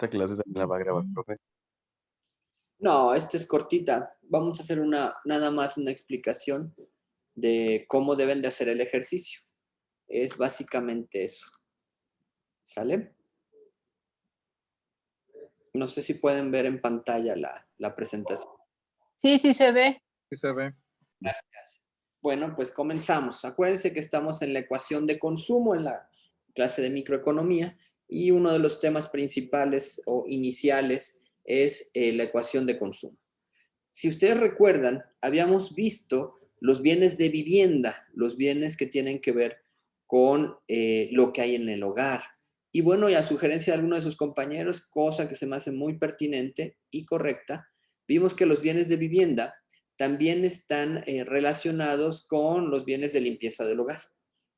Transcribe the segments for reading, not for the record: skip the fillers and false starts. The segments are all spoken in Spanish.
Esta clase también la va a grabar, profe. No, esta es cortita. Vamos a hacer nada más una explicación de cómo deben de hacer el ejercicio. Es básicamente eso. ¿Sale? No sé si pueden ver en pantalla la presentación. Sí, sí se ve. Sí se ve. Gracias. Bueno, pues comenzamos. Acuérdense que estamos en la ecuación de consumo en la clase de microeconomía y uno de los temas principales o iniciales es la ecuación de consumo. Si ustedes recuerdan, habíamos visto los bienes de vivienda, los bienes que tienen que ver con lo que hay en el hogar. Y bueno, y a sugerencia de alguno de sus compañeros, cosa que se me hace muy pertinente y correcta, vimos que los bienes de vivienda también están relacionados con los bienes de limpieza del hogar.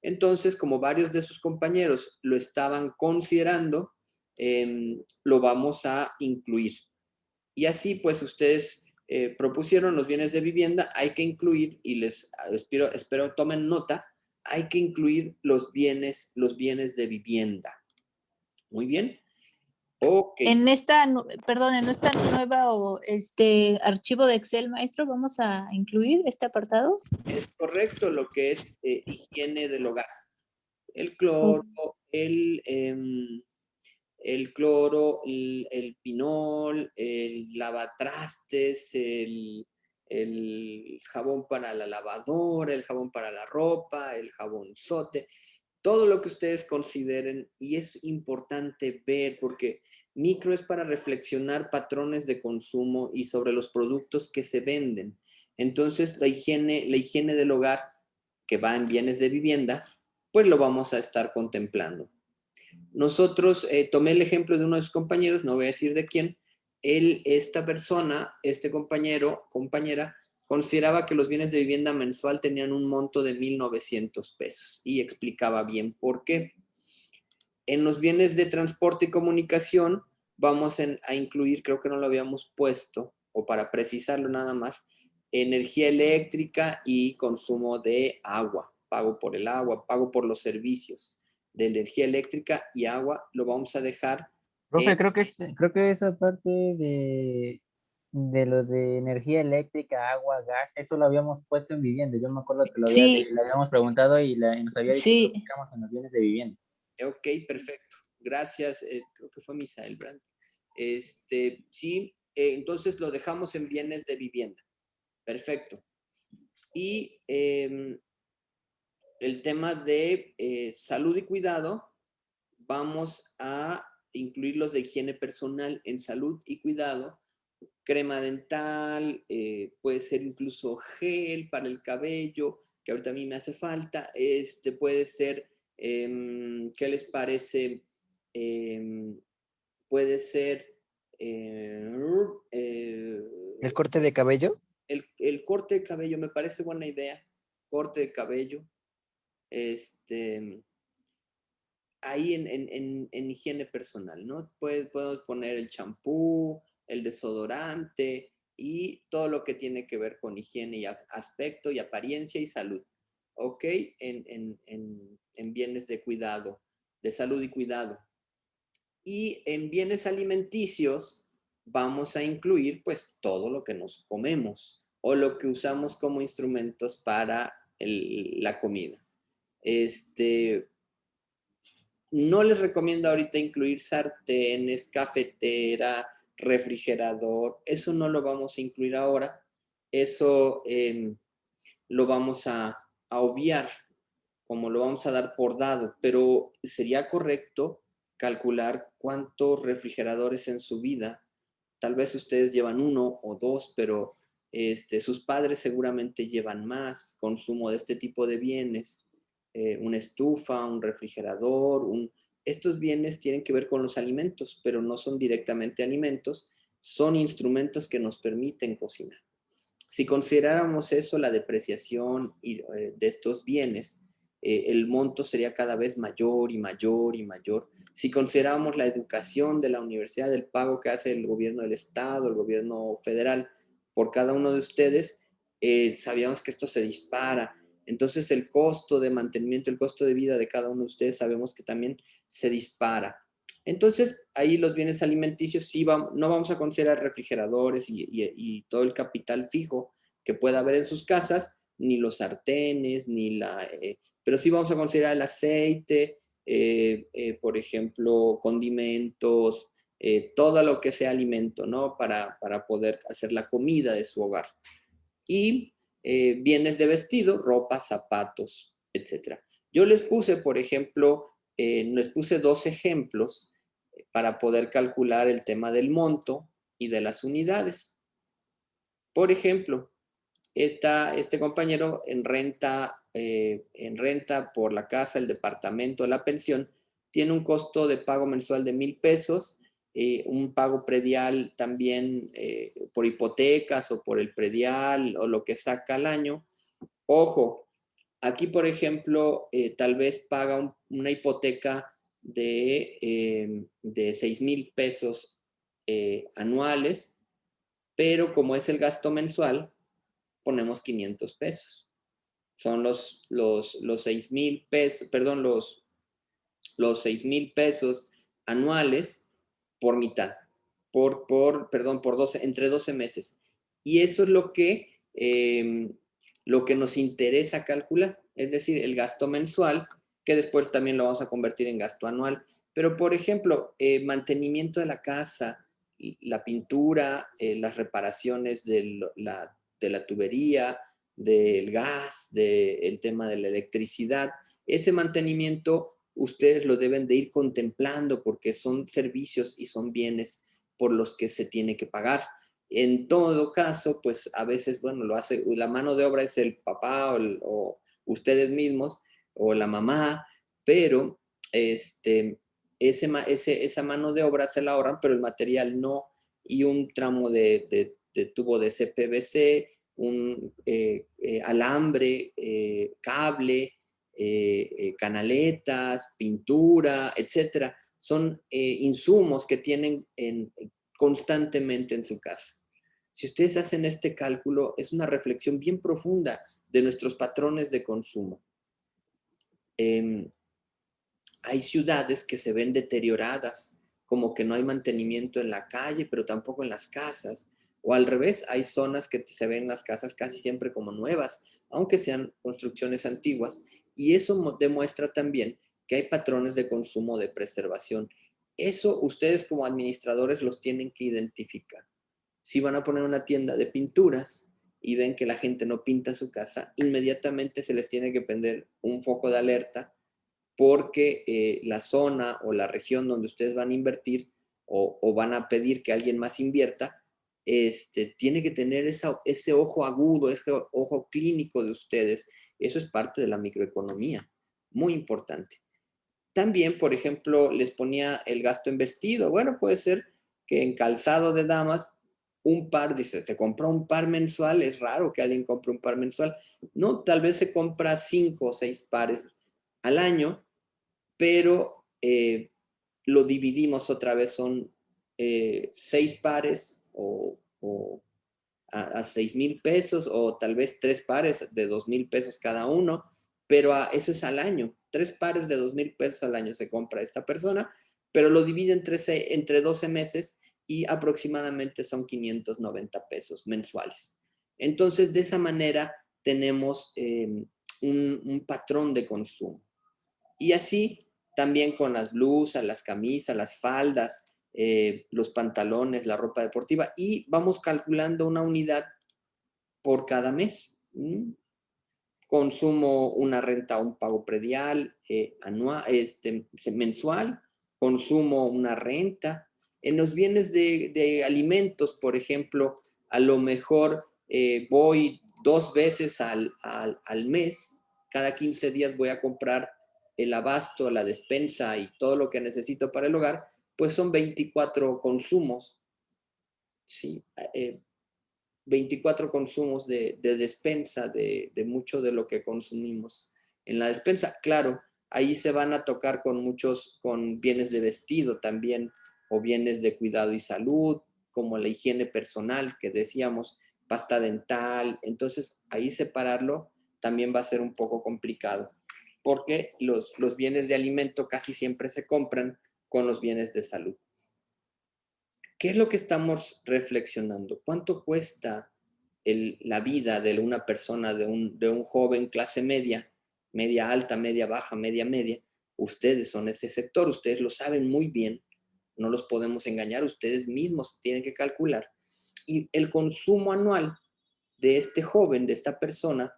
Entonces, como varios de sus compañeros lo estaban considerando, lo vamos a incluir. Y así, pues, ustedes propusieron los bienes de vivienda, hay que incluir, y les espero tomen nota, hay que incluir los bienes de vivienda. Muy bien. Ok. En esta, perdón, en esta nueva o archivo de Excel, maestro, ¿vamos a incluir este apartado? Es correcto lo que es higiene del hogar. El cloro, el cloro, el pinol, el lavatrastes, el jabón para la lavadora, el jabón para la ropa, el jabonzote, todo lo que ustedes consideren, y es importante ver porque micro es para reflexionar patrones de consumo y sobre los productos que se venden. Entonces, la higiene del hogar, que va en bienes de vivienda, pues lo vamos a estar contemplando. Nosotros, tomé el ejemplo de uno de sus compañeros, no voy a decir de quién, esta persona, este compañero, compañera, consideraba que los bienes de vivienda mensual tenían un monto de 1,900 pesos y explicaba bien por qué. En los bienes de transporte y comunicación vamos a incluir, creo que no lo habíamos puesto, o para precisarlo nada más, energía eléctrica y consumo de agua, pago por el agua, pago por los servicios de energía eléctrica y agua, lo vamos a dejar. Profe, creo que esa parte de lo de energía eléctrica, agua, gas, eso lo habíamos puesto en vivienda. Yo me acuerdo que Sí. le habíamos preguntado y nos había dicho que Sí. lo pusiéramos en los bienes de vivienda. Ok, perfecto. Gracias. Creo que fue Misael Brand. Sí, entonces lo dejamos en bienes de vivienda. Perfecto. Y el tema de salud y cuidado, vamos a incluir los de higiene personal en salud y cuidado, crema dental, puede ser incluso gel para el cabello, que ahorita a mí me hace falta, puede ser, ¿qué les parece? Puede ser... ¿El corte de cabello? El corte de cabello, me parece buena idea, corte de cabello, ahí en higiene personal, ¿no? Podemos poner el champú, el desodorante y todo lo que tiene que ver con higiene y aspecto y apariencia y salud, ¿ok? En bienes de cuidado, de salud y cuidado. Y en bienes alimenticios vamos a incluir pues todo lo que nos comemos o lo que usamos como instrumentos para la comida. No les recomiendo ahorita incluir sartenes, cafetera, refrigerador. Eso no lo vamos a incluir ahora. Eso lo vamos a obviar, como lo vamos a dar por dado. Pero sería correcto calcular cuántos refrigeradores en su vida. Tal vez ustedes llevan uno o dos, pero sus padres seguramente llevan más consumo de este tipo de bienes. Una estufa, un refrigerador, estos bienes tienen que ver con los alimentos, pero no son directamente alimentos, son instrumentos que nos permiten cocinar. Si consideráramos eso, la depreciación de estos bienes, el monto sería cada vez mayor y mayor y mayor. Si consideramos la educación de la universidad, el pago que hace el gobierno del estado, el gobierno federal por cada uno de ustedes, sabíamos que esto se dispara. Entonces el costo de mantenimiento, el costo de vida de cada uno de ustedes sabemos que también se dispara. Entonces, ahí los bienes alimenticios sí no vamos a considerar refrigeradores y todo el capital fijo que pueda haber en sus casas, ni los sartenes, pero sí vamos a considerar el aceite, por ejemplo, condimentos, todo lo que sea alimento, ¿no? Para poder hacer la comida de su hogar. Y bienes de vestido, ropa, zapatos, etc. Yo les puse, por ejemplo, les puse 2 ejemplos para poder calcular el tema del monto y de las unidades. Por ejemplo, este compañero en renta por la casa, el departamento, la pensión, tiene un costo de pago mensual de 1,000 pesos, un pago predial también por hipotecas o por el predial o lo que saca al año. Ojo, aquí por ejemplo, tal vez paga una hipoteca de 6,000 pesos anuales, pero como es el gasto mensual, ponemos 500 pesos. Son los 6,000 pesos, perdón, los 6,000 pesos anuales por mitad, por 12, entre 12 meses. Y eso es lo que nos interesa calcular, es decir, el gasto mensual, que después también lo vamos a convertir en gasto anual. Pero, por ejemplo, mantenimiento de la casa, la pintura, las reparaciones de la tubería, del gas, del tema de la electricidad, ese mantenimiento ustedes lo deben de ir contemplando porque son servicios y son bienes por los que se tiene que pagar. En todo caso, pues a veces, bueno, lo hace, la mano de obra es el papá o ustedes mismos o la mamá, pero esa mano de obra se la ahorran, pero el material no, y un tramo de tubo de CPVC, un alambre, cable, canaletas, pintura, etcétera, son insumos que tienen constantemente en su casa. Si ustedes hacen este cálculo, es una reflexión bien profunda de nuestros patrones de consumo. Hay ciudades que se ven deterioradas, como que no hay mantenimiento en la calle, pero tampoco en las casas. O al revés, hay zonas que se ven las casas casi siempre como nuevas, aunque sean construcciones antiguas. Y eso demuestra también que hay patrones de consumo de preservación. Eso ustedes como administradores los tienen que identificar. Si van a poner una tienda de pinturas y ven que la gente no pinta su casa, inmediatamente se les tiene que prender un foco de alerta porque la zona o la región donde ustedes van a invertir o van a pedir que alguien más invierta, tiene que tener ese ojo agudo, ese ojo clínico de ustedes. Eso es parte de la microeconomía, muy importante. También, por ejemplo, les ponía el gasto en vestido. Bueno, puede ser que en calzado de damas, un par, dice, se compra un par mensual, es raro que alguien compre un par mensual. No, tal vez se compra 5 o 6 pares al año, pero lo dividimos otra vez, son 6 pares a 6,000 pesos o tal vez 3 pares de 2,000 pesos cada uno, pero eso es al año. 3 pares de 2,000 pesos al año se compra esta persona, pero lo divide entre 12 meses y aproximadamente son 590 pesos mensuales. Entonces, de esa manera tenemos un patrón de consumo. Y así también con las blusas, las camisas, las faldas, los pantalones, la ropa deportiva, y vamos calculando una unidad por cada mes. Consumo una renta, un pago predial anual, mensual, consumo una renta. En los bienes de alimentos, por ejemplo, a lo mejor voy 2 veces al mes, cada 15 días voy a comprar el abasto, la despensa y todo lo que necesito para el hogar, pues son 24 consumos, ¿sí? 24 consumos de despensa, de mucho de lo que consumimos en la despensa. Claro, ahí se van a tocar con bienes de vestido también, o bienes de cuidado y salud, como la higiene personal, que decíamos, pasta dental. Entonces, ahí separarlo también va a ser un poco complicado, porque los bienes de alimento casi siempre se compran con los bienes de salud. ¿Qué es lo que estamos reflexionando? ¿Cuánto cuesta la vida de una persona, de un joven clase media, media alta, media baja, media media? Ustedes son ese sector, ustedes lo saben muy bien, no los podemos engañar, ustedes mismos tienen que calcular. Y el consumo anual de este joven, de esta persona,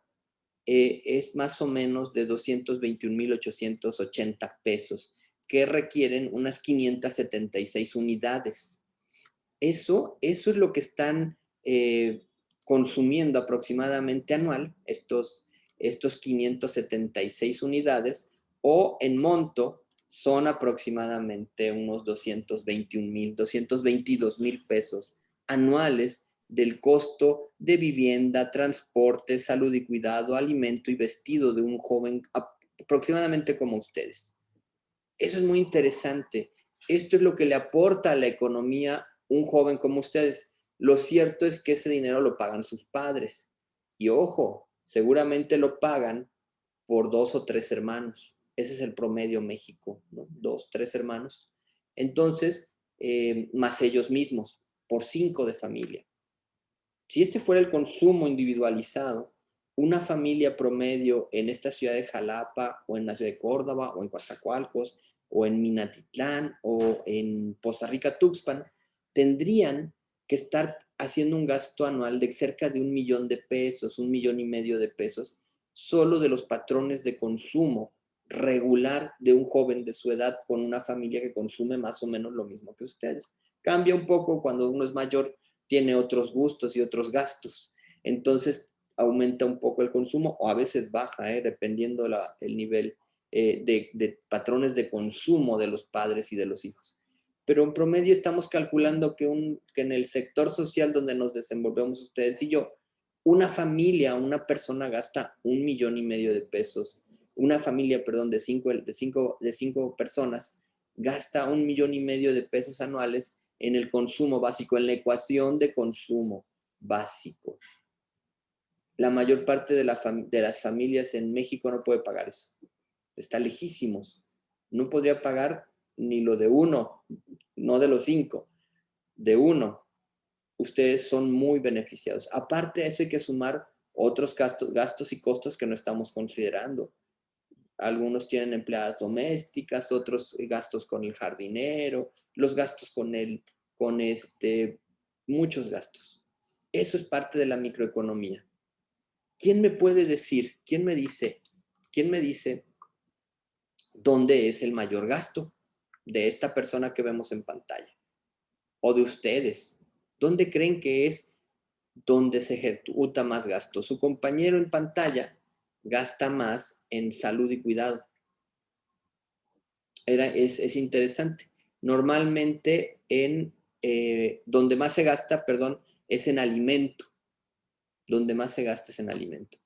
es más o menos de 221,880 pesos, que requieren unas 576 unidades. Eso es lo que están consumiendo aproximadamente anual, estos 576 unidades, o en monto son aproximadamente unos 222,000 pesos anuales del costo de vivienda, transporte, salud y cuidado, alimento y vestido de un joven aproximadamente como ustedes. Eso es muy interesante. Esto es lo que le aporta a la economía un joven como ustedes. Lo cierto es que ese dinero lo pagan sus padres. Y ojo, seguramente lo pagan por 2 o 3 hermanos. Ese es el promedio México, ¿no? 2, 3 hermanos. Entonces, más ellos mismos, por 5 de familia. Si este fuera el consumo individualizado, una familia promedio en esta ciudad de Jalapa, o en la ciudad de Córdoba, o en Coatzacoalcos, o en Minatitlán, o en Poza Rica, Tuxpan, tendrían que estar haciendo un gasto anual de cerca de 1,000,000 de pesos, 1,5 millones de pesos, solo de los patrones de consumo regular de un joven de su edad con una familia que consume más o menos lo mismo que ustedes. Cambia un poco cuando uno es mayor, tiene otros gustos y otros gastos. Entonces aumenta un poco el consumo o a veces baja, dependiendo el nivel de patrones de consumo de los padres y de los hijos. Pero en promedio estamos calculando que en el sector social donde nos desenvolvemos ustedes y yo, una familia, una persona gasta 1,5 millones de pesos. Una familia, perdón, de cinco personas gasta 1,5 millones de pesos anuales en el consumo básico, en la ecuación de consumo básico. La mayor parte de las familias en México no puede pagar eso. Está lejísimos. No podría pagar ni lo de uno, no de los 5, de uno. Ustedes son muy beneficiados. Aparte de eso hay que sumar otros gastos y costos que no estamos considerando. Algunos tienen empleadas domésticas, otros gastos con el jardinero, los gastos muchos gastos. Eso es parte de la microeconomía. ¿Quién me puede decir, quién me dice dónde es el mayor gasto de esta persona que vemos en pantalla? O de ustedes. ¿Dónde creen que es donde se ejecuta más gasto? Su compañero en pantalla gasta más en salud y cuidado. Es interesante. Normalmente donde más se gasta, perdón, es en alimento. Donde más se gasta es en alimento.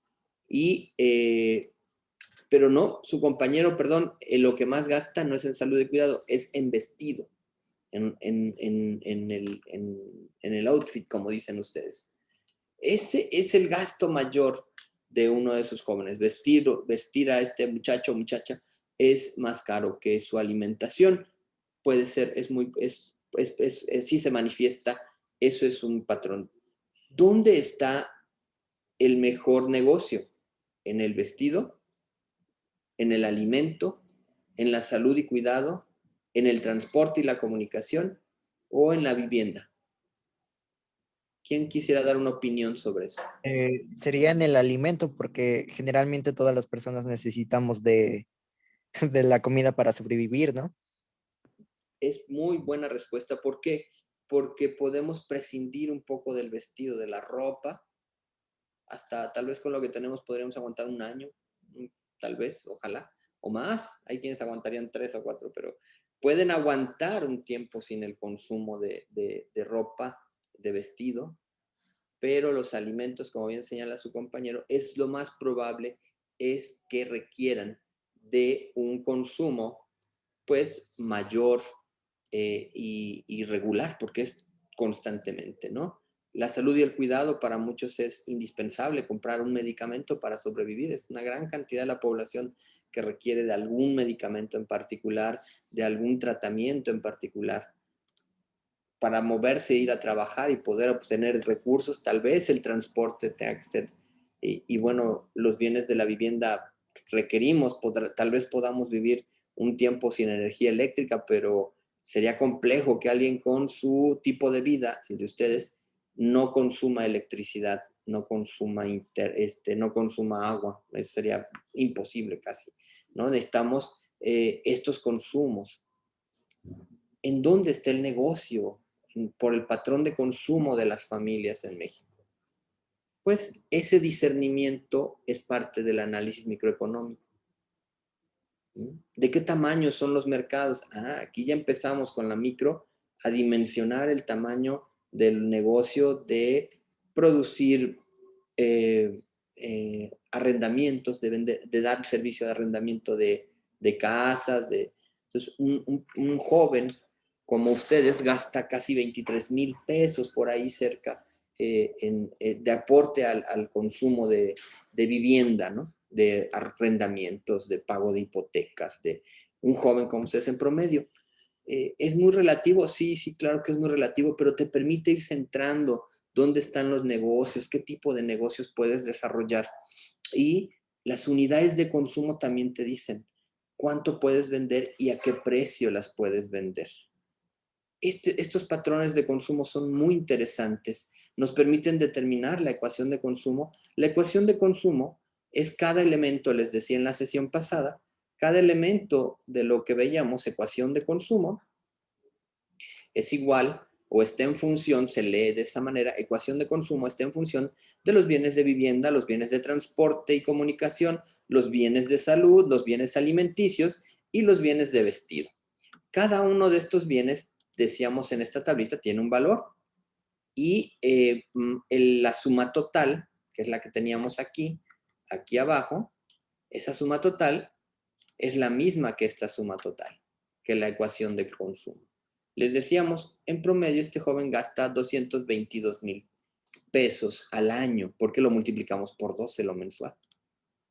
Pero no, su compañero, perdón, lo que más gasta no es en salud y cuidado, es en vestido, en el outfit, como dicen ustedes. Ese es el gasto mayor de uno de esos jóvenes. Vestir a este muchacho o muchacha es más caro que su alimentación. Puede ser, sí se manifiesta, eso es un patrón. ¿Dónde está el mejor negocio? ¿En el vestido? ¿En el alimento? ¿En la salud y cuidado? ¿En el transporte y la comunicación? ¿O en la vivienda? ¿Quién quisiera dar una opinión sobre eso? Sería en el alimento, porque generalmente todas las personas necesitamos de la comida para sobrevivir, ¿no? Es muy buena respuesta. ¿Por qué? Porque podemos prescindir un poco del vestido, de la ropa. Hasta tal vez con lo que tenemos podríamos aguantar un año, tal vez, ojalá, o más. Hay quienes aguantarían 3 o 4, pero pueden aguantar un tiempo sin el consumo de ropa, de vestido, pero los alimentos, como bien señala su compañero, es lo más probable es que requieran de un consumo pues mayor y regular, porque es constantemente, ¿no? La salud y el cuidado para muchos es indispensable. Comprar un medicamento para sobrevivir es una gran cantidad de la población que requiere de algún medicamento en particular, de algún tratamiento en particular, para moverse, ir a trabajar y poder obtener recursos, tal vez el transporte tenga que ser, y bueno, los bienes de la vivienda requerimos, tal vez podamos vivir un tiempo sin energía eléctrica, pero sería complejo que alguien con su tipo de vida, el de ustedes, no consuma electricidad, no consuma, no consuma agua. Eso sería imposible casi, ¿no? Necesitamos estos consumos. ¿En dónde está el negocio por el patrón de consumo de las familias en México? Pues ese discernimiento es parte del análisis microeconómico. ¿De qué tamaño son los mercados? Aquí ya empezamos con la micro a dimensionar el tamaño del negocio de producir arrendamientos, de dar servicio de arrendamiento de casas. Entonces, un joven como ustedes gasta casi 23,000 pesos por ahí cerca de aporte al consumo de vivienda, ¿no? De arrendamientos, de pago de hipotecas, de un joven como ustedes en promedio. ¿Es muy relativo? Sí, claro que es muy relativo, pero te permite ir centrando dónde están los negocios, qué tipo de negocios puedes desarrollar. Y las unidades de consumo también te dicen cuánto puedes vender y a qué precio las puedes vender. Estos patrones de consumo son muy interesantes. Nos permiten determinar la ecuación de consumo. La ecuación de consumo es cada elemento, les decía en la sesión pasada, cada elemento de lo que veíamos, ecuación de consumo, es igual o está en función, se lee de esa manera, ecuación de consumo está en función de los bienes de vivienda, los bienes de transporte y comunicación, los bienes de salud, los bienes alimenticios y los bienes de vestido. Cada uno de estos bienes, decíamos en esta tablita, tiene un valor y la suma total, que es la que teníamos aquí abajo, esa suma total es la misma que esta suma total, que la ecuación del consumo. Les decíamos, en promedio este joven gasta 222,000 pesos al año, porque lo multiplicamos por 12 lo mensual,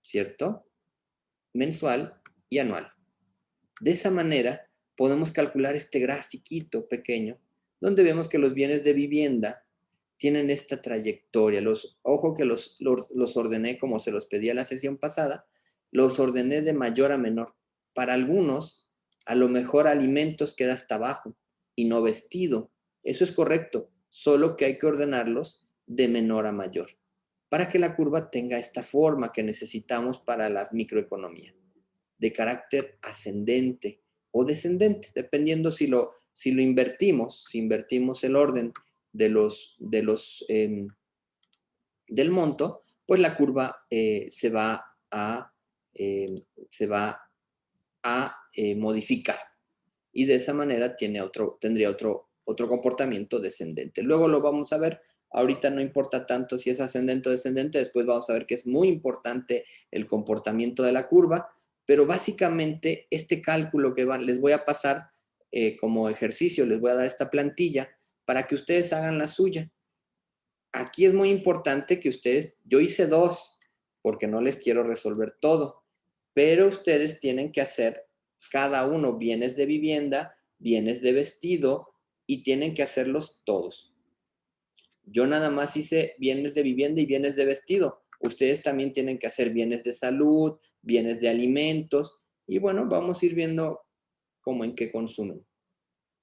¿cierto? Mensual y anual. De esa manera podemos calcular este grafiquito pequeño, donde vemos que los bienes de vivienda tienen esta trayectoria. Ojo que los ordené como se los pedí a la sesión pasada, los ordené de mayor a menor. Para algunos, a lo mejor alimentos queda hasta abajo y no vestido. Eso es correcto, solo que hay que ordenarlos de menor a mayor, para que la curva tenga esta forma que necesitamos para la microeconomía, de carácter ascendente o descendente, dependiendo si lo invertimos, si invertimos el orden del monto, pues la curva se va a modificar y de esa manera tendría otro comportamiento descendente. Luego lo vamos a ver. Ahorita no importa tanto si es ascendente o descendente, después vamos a ver que es muy importante el comportamiento de la curva, pero básicamente este cálculo que les voy a pasar como ejercicio, les voy a dar esta plantilla para que ustedes hagan la suya. Aquí es muy importante que yo hice 2 porque no les quiero resolver todo, pero ustedes tienen que hacer cada uno bienes de vivienda, bienes de vestido y tienen que hacerlos todos. Yo nada más hice bienes de vivienda y bienes de vestido. Ustedes también tienen que hacer bienes de salud, bienes de alimentos y bueno, vamos a ir viendo cómo en qué consumen.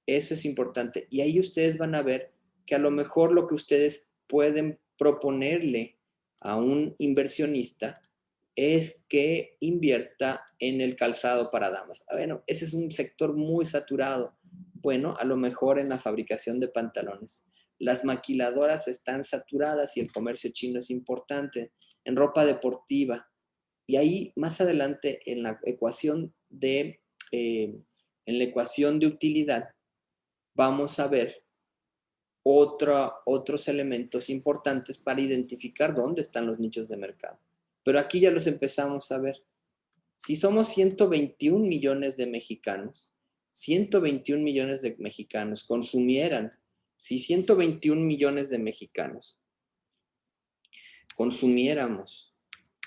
Eso es importante. Y ahí ustedes van a ver que a lo mejor lo que ustedes pueden proponerle a un inversionista es que invierta en el calzado para damas. Bueno, ese es un sector muy saturado. Bueno, a lo mejor en la fabricación de pantalones. Las maquiladoras están saturadas y el comercio chino es importante. En ropa deportiva. Y ahí más adelante en la ecuación de utilidad vamos a ver otros elementos importantes para identificar dónde están los nichos de mercado. Pero aquí ya los empezamos a ver. Si somos 121 millones de mexicanos, 121 millones de mexicanos consumieran, si 121 millones de mexicanos consumiéramos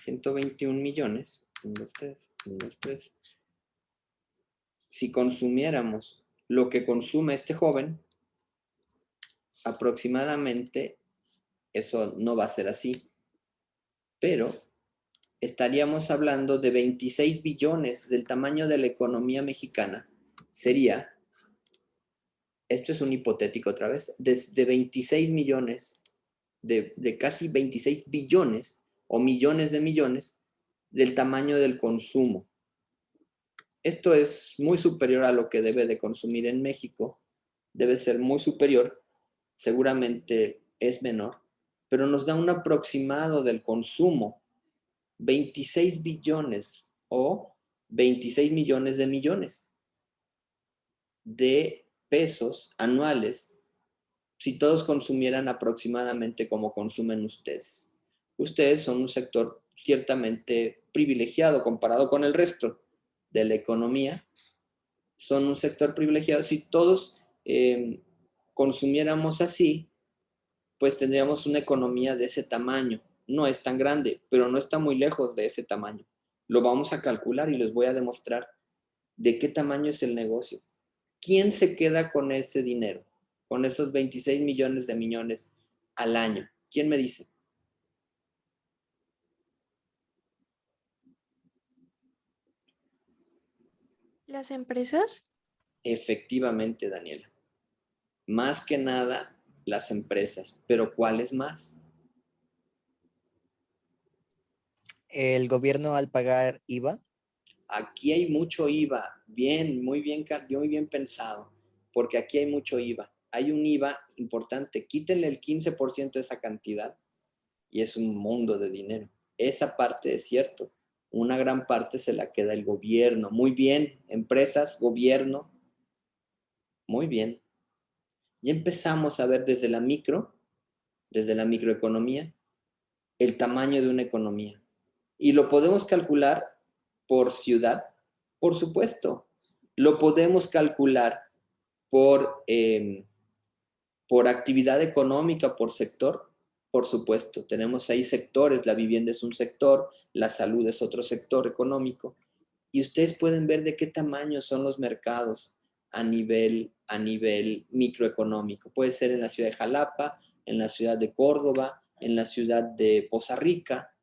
121 millones, 1, 2, 3. Si consumiéramos lo que consume este joven, aproximadamente, eso no va a ser así, pero estaríamos hablando de 26 billones del tamaño de la economía mexicana. Sería, esto es un hipotético otra vez, de 26 millones, de casi 26 billones o millones de millones del tamaño del consumo. Esto es muy superior a lo que debe de consumir en México, debe ser muy superior, seguramente es menor, pero nos da un aproximado del consumo, 26 billones o 26 millones de pesos anuales si todos consumieran aproximadamente como consumen ustedes. Ustedes son un sector ciertamente privilegiado comparado con el resto de la economía. Son un sector privilegiado. Si todos consumiéramos así, pues tendríamos una economía de ese tamaño. No es tan grande, pero no está muy lejos de ese tamaño. Lo vamos a calcular y les voy a demostrar de qué tamaño es el negocio. ¿Quién se queda con ese dinero? Con esos 26 millones de millones al año. ¿Quién me dice? ¿Las empresas? Efectivamente, Daniela. Más que nada, las empresas. ¿Pero cuáles más? El gobierno al pagar IVA. Aquí hay mucho IVA. Bien, muy bien pensado. Porque aquí hay mucho IVA. Hay un IVA importante. Quítenle el 15% de esa cantidad y es un mundo de dinero. Esa parte es cierto. Una gran parte se la queda el gobierno. Muy bien, empresas, gobierno. Muy bien. Ya empezamos a ver desde la microeconomía, el tamaño de una economía. Y lo podemos calcular por ciudad, por supuesto. Lo podemos calcular por actividad económica, por sector, por supuesto. Tenemos ahí sectores, la vivienda es un sector, la salud es otro sector económico. Y ustedes pueden ver de qué tamaño son los mercados a nivel microeconómico. Puede ser en la ciudad de Jalapa, en la ciudad de Córdoba, en la ciudad de Poza Rica,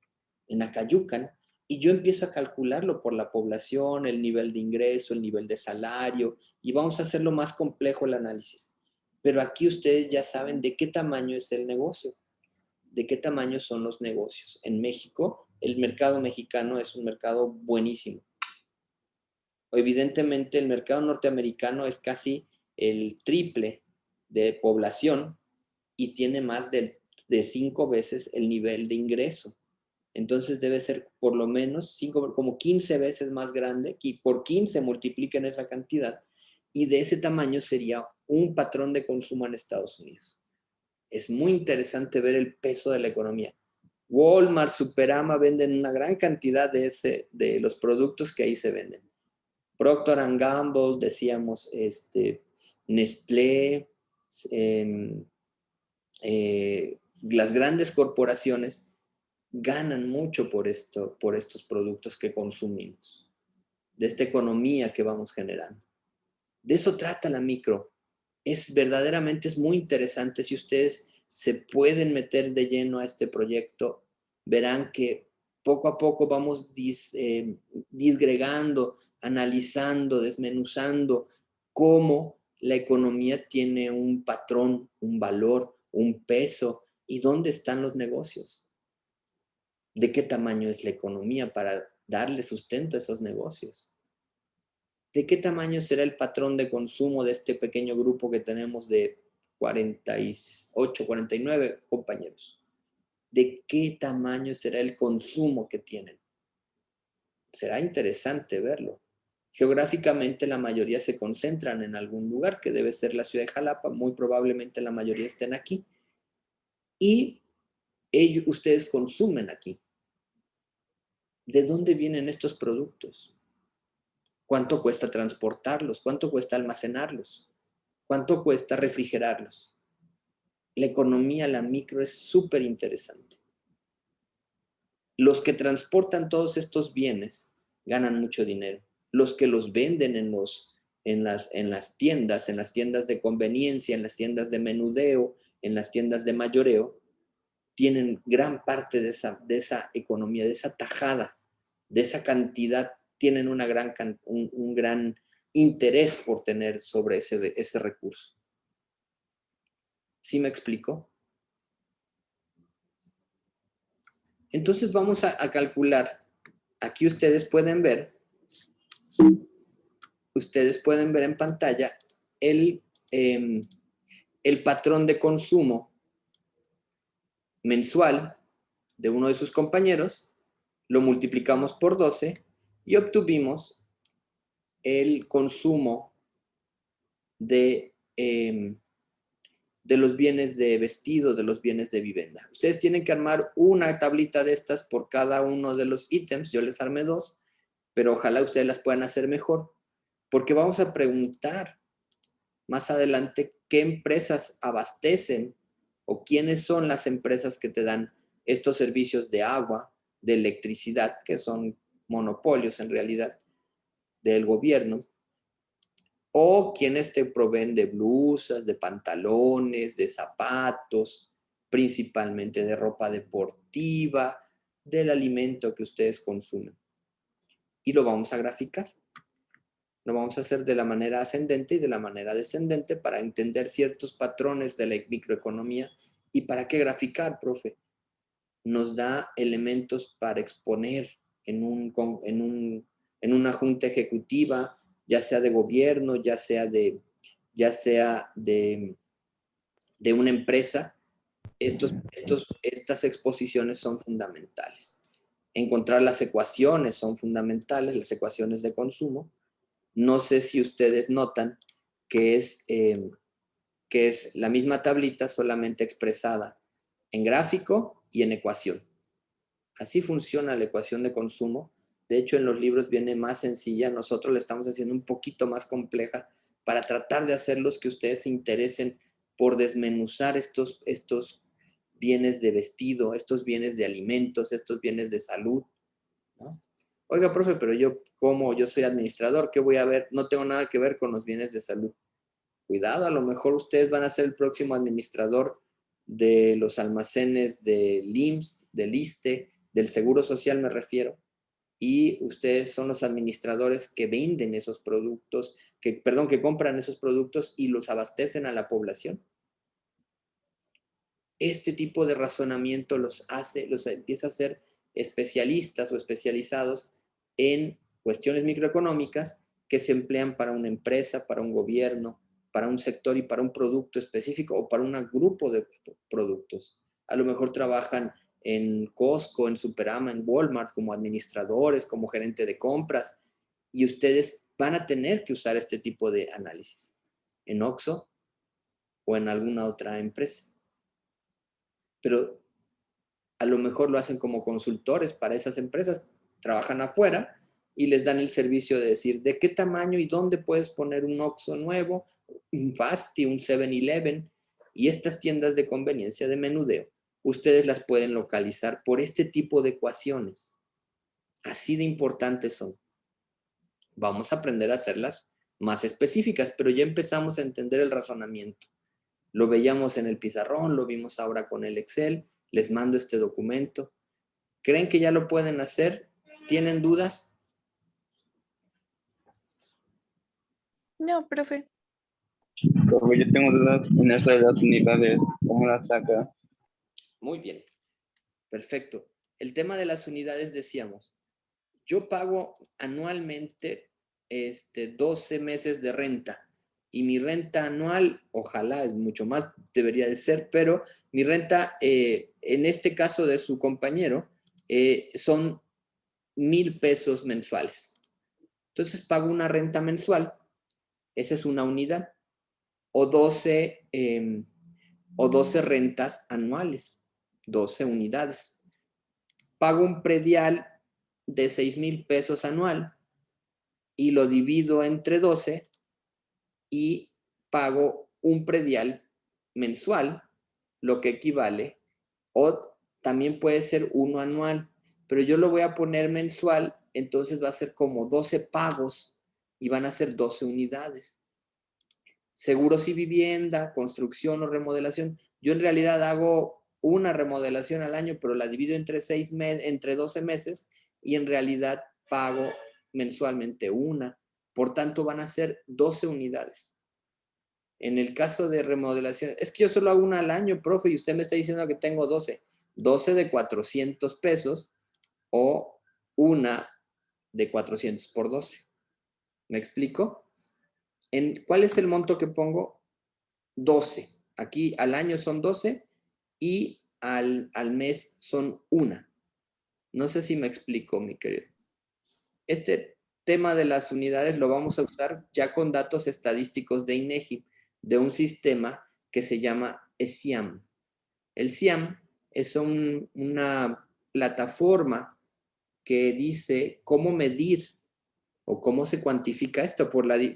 en Acayucan, y yo empiezo a calcularlo por la población, el nivel de ingreso, el nivel de salario, y vamos a hacerlo más complejo el análisis. Pero aquí ustedes ya saben de qué tamaño es el negocio, de qué tamaño son los negocios. En México, el mercado mexicano es un mercado buenísimo. Evidentemente, el mercado norteamericano es casi el triple de población y tiene más de 5 veces el nivel de ingreso. Entonces debe ser por lo menos como 15 veces más grande, y por 15 multipliquen esa cantidad, y de ese tamaño sería un patrón de consumo en Estados Unidos. Es muy interesante ver el peso de la economía. Walmart, Superama venden una gran cantidad de los productos que ahí se venden. Procter & Gamble, decíamos, Nestlé, las grandes corporaciones ganan mucho por estos productos que consumimos, de esta economía que vamos generando. De eso trata la micro. Verdaderamente es muy interesante. Si ustedes se pueden meter de lleno a este proyecto, verán que poco a poco vamos disgregando, analizando, desmenuzando cómo la economía tiene un patrón, un valor, un peso y dónde están los negocios. ¿De qué tamaño es la economía para darle sustento a esos negocios? ¿De qué tamaño será el patrón de consumo de este pequeño grupo que tenemos de 48, 49 compañeros? ¿De qué tamaño será el consumo que tienen? Será interesante verlo. Geográficamente la mayoría se concentran en algún lugar, que debe ser la ciudad de Jalapa, muy probablemente la mayoría estén aquí. Y ustedes consumen aquí. ¿De dónde vienen estos productos? ¿Cuánto cuesta transportarlos? ¿Cuánto cuesta almacenarlos? ¿Cuánto cuesta refrigerarlos? La economía, la micro, es súper interesante. Los que transportan todos estos bienes ganan mucho dinero. Los que los venden en las tiendas de conveniencia, en las tiendas de menudeo, en las tiendas de mayoreo, tienen gran parte de esa economía, de esa tajada, de esa cantidad, tienen un gran interés por tener sobre ese recurso. ¿Sí me explico? Entonces vamos a calcular. Aquí ustedes pueden ver en pantalla el patrón de consumo mensual de uno de sus compañeros, lo multiplicamos por 12 y obtuvimos el consumo de los bienes de vestido, de los bienes de vivienda. Ustedes tienen que armar una tablita de estas por cada uno de los ítems. Yo les armé 2, pero ojalá ustedes las puedan hacer mejor, porque vamos a preguntar más adelante qué empresas abastecen o quiénes son las empresas que te dan estos servicios de agua, de electricidad, que son monopolios en realidad del gobierno, o quienes te proveen de blusas, de pantalones, de zapatos, principalmente de ropa deportiva, del alimento que ustedes consumen. Y lo vamos a graficar. Lo vamos a hacer de la manera ascendente y de la manera descendente para entender ciertos patrones de la microeconomía. ¿Y para qué graficar, profe? Nos da elementos para exponer en una junta ejecutiva, ya sea de gobierno, ya sea de una empresa. Estas exposiciones son fundamentales. Encontrar las ecuaciones son fundamentales, las ecuaciones de consumo. No sé si ustedes notan que es la misma tablita, solamente expresada en gráfico y en ecuación. Así funciona la ecuación de consumo. De hecho, en los libros viene más sencilla. Nosotros la estamos haciendo un poquito más compleja para tratar de hacerlos que ustedes se interesen por desmenuzar estos bienes de vestido, estos bienes de alimentos, estos bienes de salud, ¿no? Oiga, profe, pero yo soy administrador, ¿qué voy a ver? No tengo nada que ver con los bienes de salud. Cuidado, a lo mejor ustedes van a ser el próximo administrador de los almacenes del IMSS, del ISSSTE, del Seguro Social me refiero, y ustedes son los administradores que venden esos productos, que compran esos productos y los abastecen a la población. Este tipo de razonamiento los empieza a hacer especialistas o especializados en cuestiones microeconómicas que se emplean para una empresa, para un gobierno, para un sector y para un producto específico o para un grupo de productos. A lo mejor trabajan en Costco, en Superama, en Walmart como administradores, como gerente de compras, y ustedes van a tener que usar este tipo de análisis en Oxxo o en alguna otra empresa. Pero a lo mejor lo hacen como consultores para esas empresas, trabajan afuera y les dan el servicio de decir de qué tamaño y dónde puedes poner un Oxxo nuevo, un Fasti, un 7-Eleven, y estas tiendas de conveniencia de menudeo, ustedes las pueden localizar por este tipo de ecuaciones. Así de importantes son. Vamos a aprender a hacerlas más específicas, pero ya empezamos a entender el razonamiento. Lo veíamos en el pizarrón, lo vimos ahora con el Excel. Les mando este documento. ¿Creen que ya lo pueden hacer? ¿Tienen dudas? No, profe. Porque yo tengo dudas en eso de las unidades, ¿cómo las saca? Muy bien. Perfecto. El tema de las unidades decíamos, yo pago anualmente 12 meses de renta y mi renta anual, ojalá es mucho más, debería de ser, pero mi renta, en este caso de su compañero, son 1,000 pesos mensuales. Entonces pago una renta mensual, esa es una unidad, o 12 rentas anuales, 12 unidades. Pago un predial de 6,000 pesos anual y lo divido entre 12 y pago un predial mensual, lo que equivale, o también puede ser uno anual, pero yo lo voy a poner mensual entonces va a ser como 12 pagos y van a ser 12 unidades. Seguros y vivienda, construcción o remodelación. Yo en realidad hago una remodelación al año, pero la divido entre 12 meses y en realidad pago mensualmente una. Por tanto, van a ser 12 unidades. En el caso de remodelación, es que yo solo hago una al año, profe, y usted me está diciendo que tengo 12. 12 de 400 pesos o una de 400 por 12. ¿Me explico? ¿Cuál es el monto que pongo? 12. Aquí al año son 12 y al mes son una. No sé si me explico, mi querido. Este tema de las unidades lo vamos a usar ya con datos estadísticos de INEGI, de un sistema que se llama SIAM. El SIAM es una plataforma que dice cómo medir o cómo se cuantifica esto.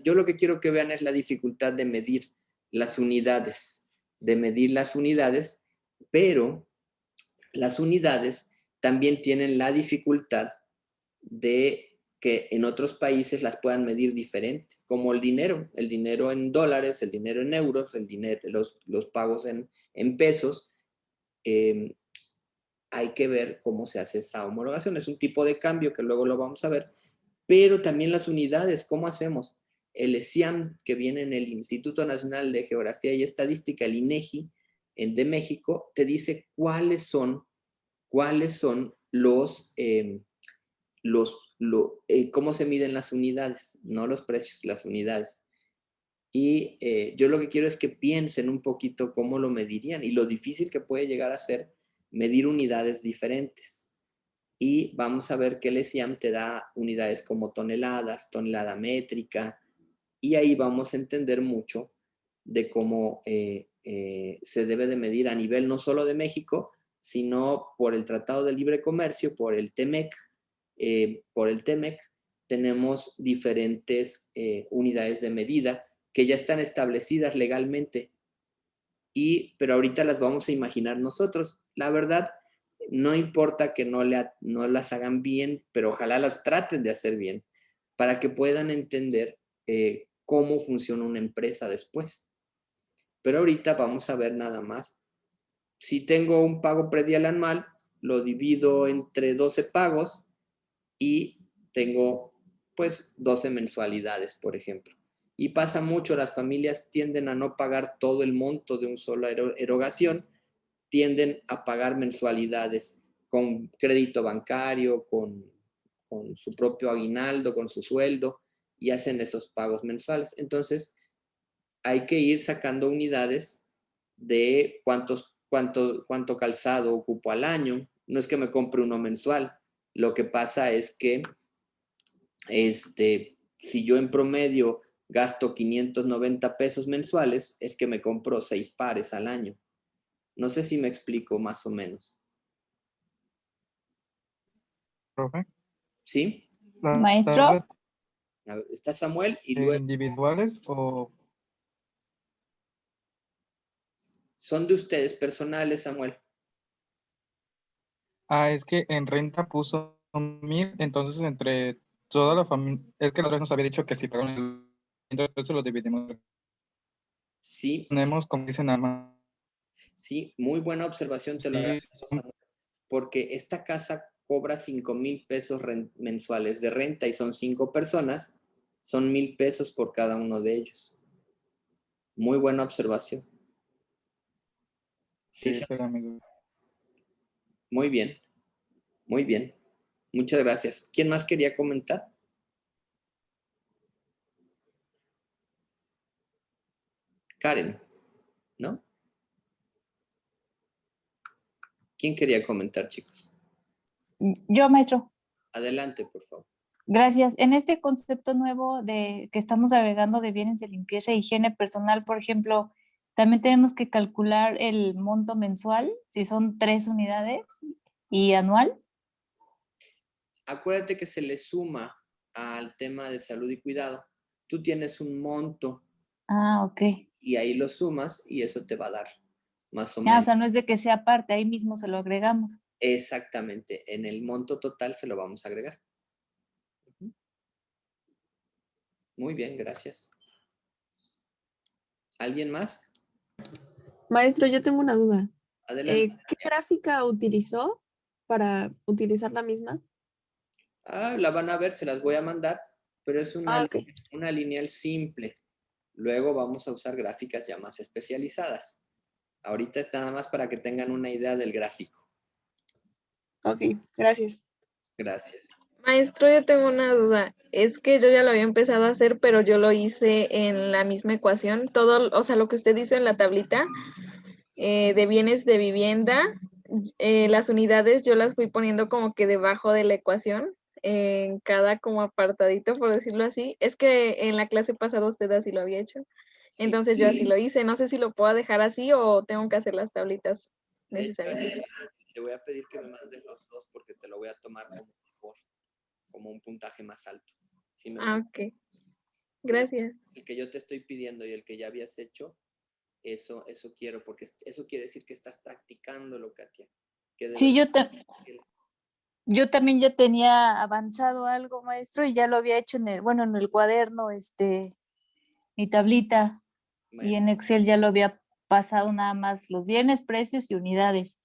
Yo lo que quiero que vean es la dificultad de medir las unidades, pero las unidades también tienen la dificultad de que en otros países las puedan medir diferente, como el dinero en dólares, el dinero en euros, los pagos en pesos. Hay que ver cómo se hace esa homologación. Es un tipo de cambio que luego lo vamos a ver, pero también las unidades, ¿cómo hacemos? El SIAM, que viene en el Instituto Nacional de Geografía y Estadística, el INEGI, de México, te dice cuáles son cómo se miden las unidades, no los precios, las unidades. Y yo lo que quiero es que piensen un poquito cómo lo medirían y lo difícil que puede llegar a ser medir unidades diferentes. Y vamos a ver que el SIAM te da unidades como toneladas, tonelada métrica, y ahí vamos a entender mucho de cómo se debe de medir a nivel no solo de México, sino por el Tratado de Libre Comercio, por el TEMEC. Tenemos diferentes unidades de medida que ya están establecidas legalmente, pero ahorita las vamos a imaginar nosotros. La verdad, no importa que no las hagan bien, pero ojalá las traten de hacer bien para que puedan entender cómo funciona una empresa después. Pero ahorita vamos a ver nada más. Si tengo un pago predial anual, lo divido entre 12 pagos y tengo pues 12 mensualidades, por ejemplo. Y pasa mucho, las familias tienden a no pagar todo el monto de un solo erogación, tienden a pagar mensualidades con crédito bancario, con su propio aguinaldo, con su sueldo, y hacen esos pagos mensuales. Entonces, hay que ir sacando unidades de cuánto calzado ocupo al año. No es que me compre uno mensual. Lo que pasa es que si yo en promedio gasto 590 pesos mensuales, es que me compro 6 pares al año. No sé si me explico más o menos. Profe, ¿Sí? ¿las Maestro, tablas A ver, está Samuel y luego individuales o son de ustedes personales, Samuel. es que en renta puso 1,000, entonces entre toda la familia, es que la otra vez nos había dicho que si pagaron entonces lo dividimos. Sí, Tenemos, como dicen, nada más. sí, muy buena observación, te lo Sí, agradezco, Samuel, porque esta casa cobra 5,000 pesos mensuales de renta y son 5 personas, son 1,000 pesos por cada uno de ellos. Muy buena observación. Sí, sí, pero amigo. muy bien, muy bien. Muchas gracias. ¿Quién más quería comentar? Karen, ¿no? ¿Quién quería comentar, chicos? yo, maestro, Adelante, por favor. gracias. En este concepto nuevo de que estamos agregando de bienes de limpieza e higiene personal, por ejemplo, también tenemos que calcular el monto mensual, si son 3 unidades, y anual. Acuérdate que se le suma al tema de salud y cuidado. Tú tienes un monto Ah, ok. y ahí lo sumas y eso te va a dar más o O menos. sea, no es de que sea aparte, ahí mismo se lo agregamos. Exactamente, en el monto total se lo vamos a agregar. Muy bien, gracias. ¿Alguien más? Maestro, yo tengo una duda. Adelante. ¿Qué gráfica utilizó para utilizar la misma? La van a ver, se las voy a mandar, pero es Ok. una lineal simple. Luego vamos a usar gráficas ya más especializadas. Ahorita está nada más para que tengan una idea del gráfico. Ok, gracias. Gracias. Maestro, yo tengo una duda. Es que yo ya lo había empezado a hacer, pero yo lo hice en la misma ecuación. Todo, o sea, lo que usted hizo en la tablita de bienes de vivienda, las unidades yo las fui poniendo como que debajo de la ecuación, en cada como apartadito, por decirlo así. Es que en la clase pasada usted así lo había hecho. Sí. Entonces yo así lo hice. No sé si lo puedo dejar así o tengo que hacer las tablitas De hecho, necesariamente. te voy a pedir que me mandes los dos porque te lo voy a tomar como mejor, como un puntaje más alto. Si me mandas Ok. Gracias. el que yo te estoy pidiendo y el que ya habías hecho, eso quiero, porque eso quiere decir que estás practicando lo Katia. Que de Sí, verdad- yo también ya tenía avanzado algo, maestro, y ya lo había hecho en el cuaderno, mi tablita, y Bueno, en Excel ya lo había pasado nada más los bienes, precios y unidades.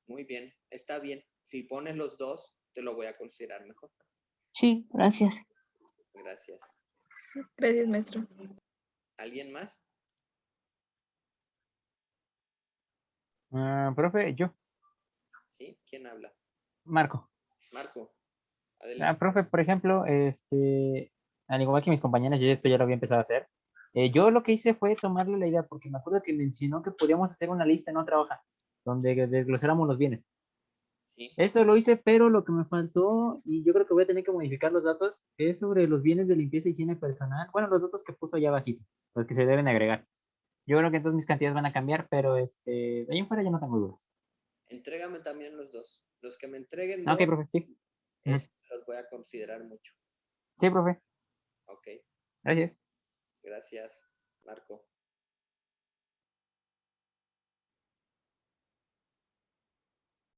muy bien, está bien. Si pones los dos, te lo voy a considerar mejor. Sí, gracias. Gracias. Gracias, maestro. ¿Alguien más? Profe, yo, ¿Sí? ¿Quién habla? Marco. Marco, adelante. Profe, por ejemplo, al igual que mis compañeras, yo esto ya lo había empezado a hacer. Yo lo que hice fue tomarle la idea, porque me acuerdo que mencionó que podíamos hacer una lista en otra hoja, donde desglosáramos los bienes. Sí, Eso lo hice, pero lo que me faltó, y yo creo que voy a tener que modificar los datos, es sobre los bienes de limpieza y higiene personal. Bueno, los datos que puso allá abajito, los que se deben agregar. Yo creo que entonces mis cantidades van a cambiar, pero de ahí en fuera ya no tengo dudas. entrégame también los dos. Los que me entreguen Ok, dos, profe, sí. Ujú. eso los voy a considerar mucho. Sí, profe. Ok, Gracias. gracias, Marco.